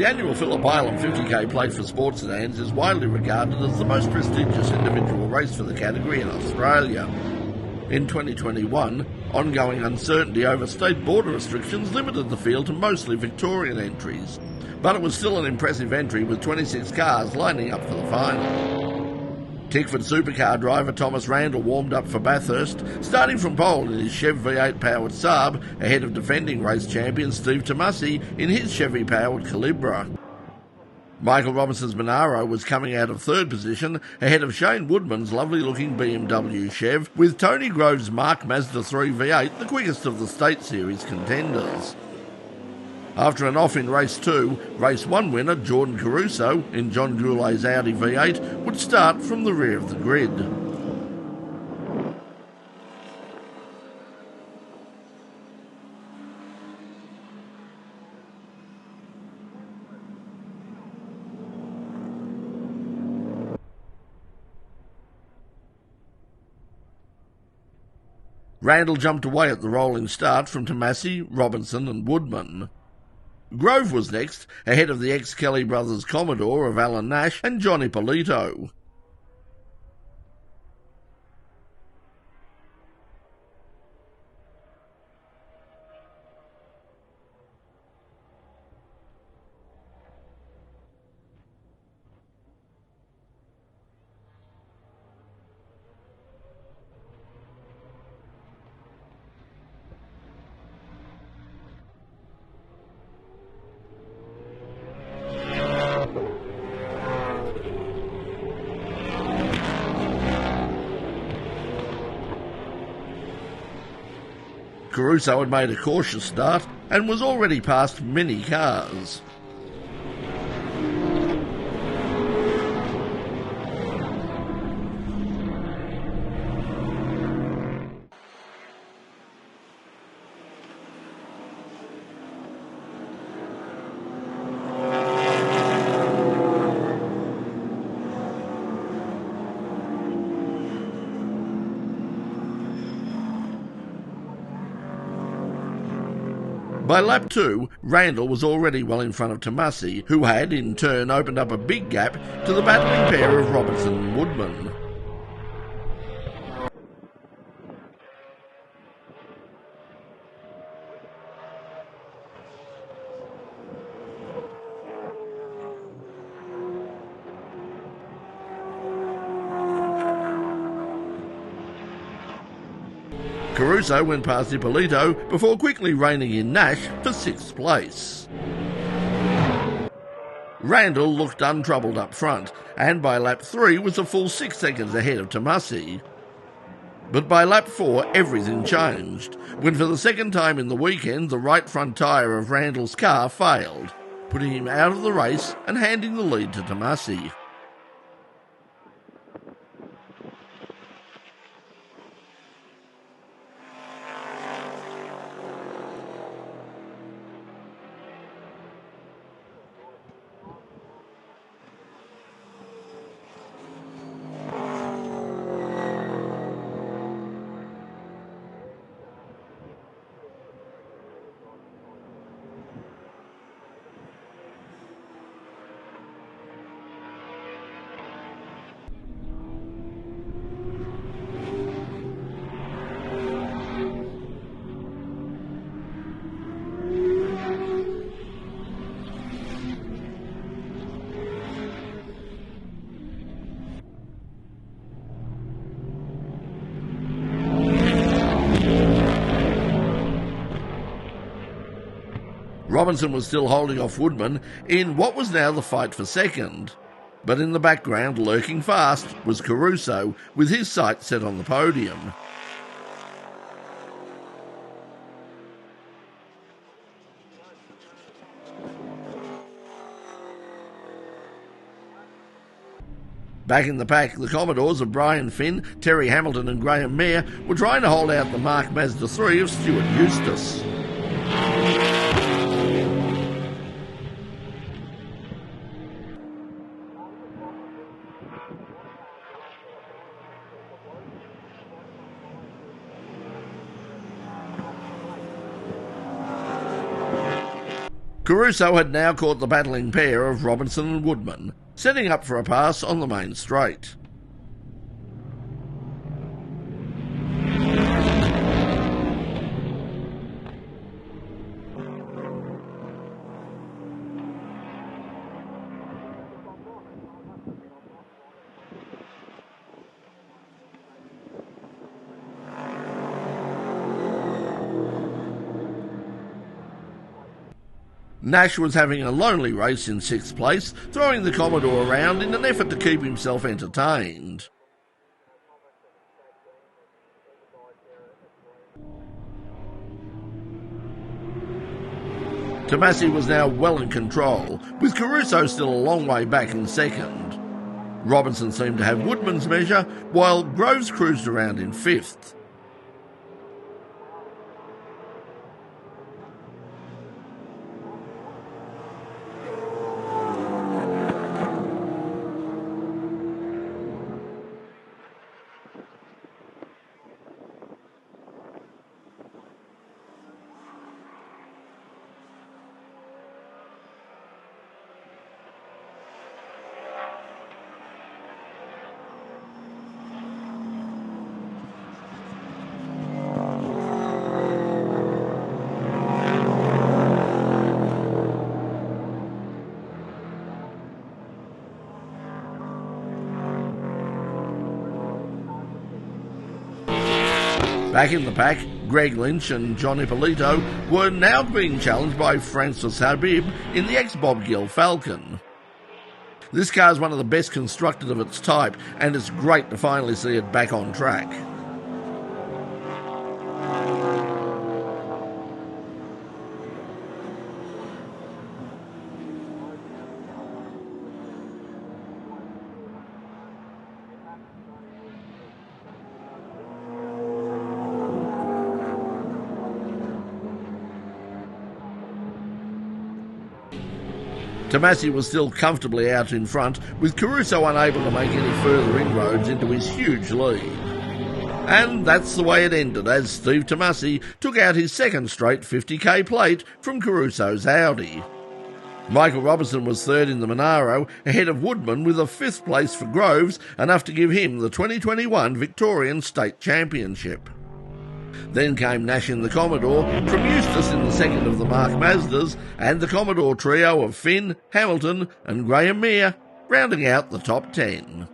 The annual Phillip Island 50k Plate for Sport Sedans is widely regarded as the most prestigious individual race for the category in Australia. In 2021, ongoing uncertainty over state border restrictions limited the field to mostly Victorian entries, but it was still an impressive entry with 26 cars lining up for the final. Tickford Supercar driver Thomas Randle warmed up for Bathurst, starting from pole in his Chev V8-powered SAAB, ahead of defending race champion Steve Tamasi in his Chevyy-powered Calibra. Michael Robinson's Monaro was coming out of third position, ahead of Shane Woodman's lovely-looking BMW Chev, with Tony Grove's Mark Mazda 3 V8 the quickest of the State Series contenders. After an off in Race 2, Race 1 winner Jordan Caruso, in John Goulet's Audi V8, would start from the rear of the grid. Randle jumped away at the rolling start from Tamasi, Robinson and Woodman. Grove was next, ahead of the ex-Kelly brothers Commodore of Alan Nash and John Ippolito. Caruso had made a cautious start and was already past many cars. By lap 2, Randle was already well in front of Tamasi, who had, in turn, opened up a big gap to the battling pair of Robinson and Woodman. Caruso went past Ippolito before quickly reining in Nash for 6th place. Randle looked untroubled up front, and by lap 3 was a full 6 seconds ahead of Tamasi. But by lap 4 everything changed, when for the second time in the weekend the right front tyre of Randle's car failed, putting him out of the race and handing the lead to Tamasi. Robinson was still holding off Woodman in what was now the fight for second. But in the background, lurking fast, was Caruso, with his sights set on the podium. Back in the pack, the Commodores of Brian Finn, Terry Hamilton and Graham Mayer were trying to hold out the Mark Mazda 3 of Stuart Eustace. Caruso had now caught the battling pair of Robinson and Woodman, setting up for a pass on the main straight. Nash was having a lonely race in 6th place, throwing the Commodore around in an effort to keep himself entertained. Tamasi was now well in control, with Caruso still a long way back in 2nd. Robinson seemed to have Woodman's measure, while Groves cruised around in 5th. Back in the pack, Greg Lynch and John Ippolito were now being challenged by Francis Habib in the ex-Bob Gill Falcon. This car is one of the best constructed of its type, and it's great to finally see it back on track. Tamasi was still comfortably out in front, with Caruso unable to make any further inroads into his huge lead. And that's the way it ended, as Steve Tamasi took out his 2nd straight 50k plate from Caruso's Audi. Michael Robinson was 3rd in the Monaro, ahead of Woodman with a 5th place for Groves, enough to give him the 2021 Victorian State Championship. Then came Nash in the Commodore, from Eustace in the 2nd of the Mark Mazdas, and the Commodore trio of Finn, Hamilton and Graham Meir, rounding out the top 10.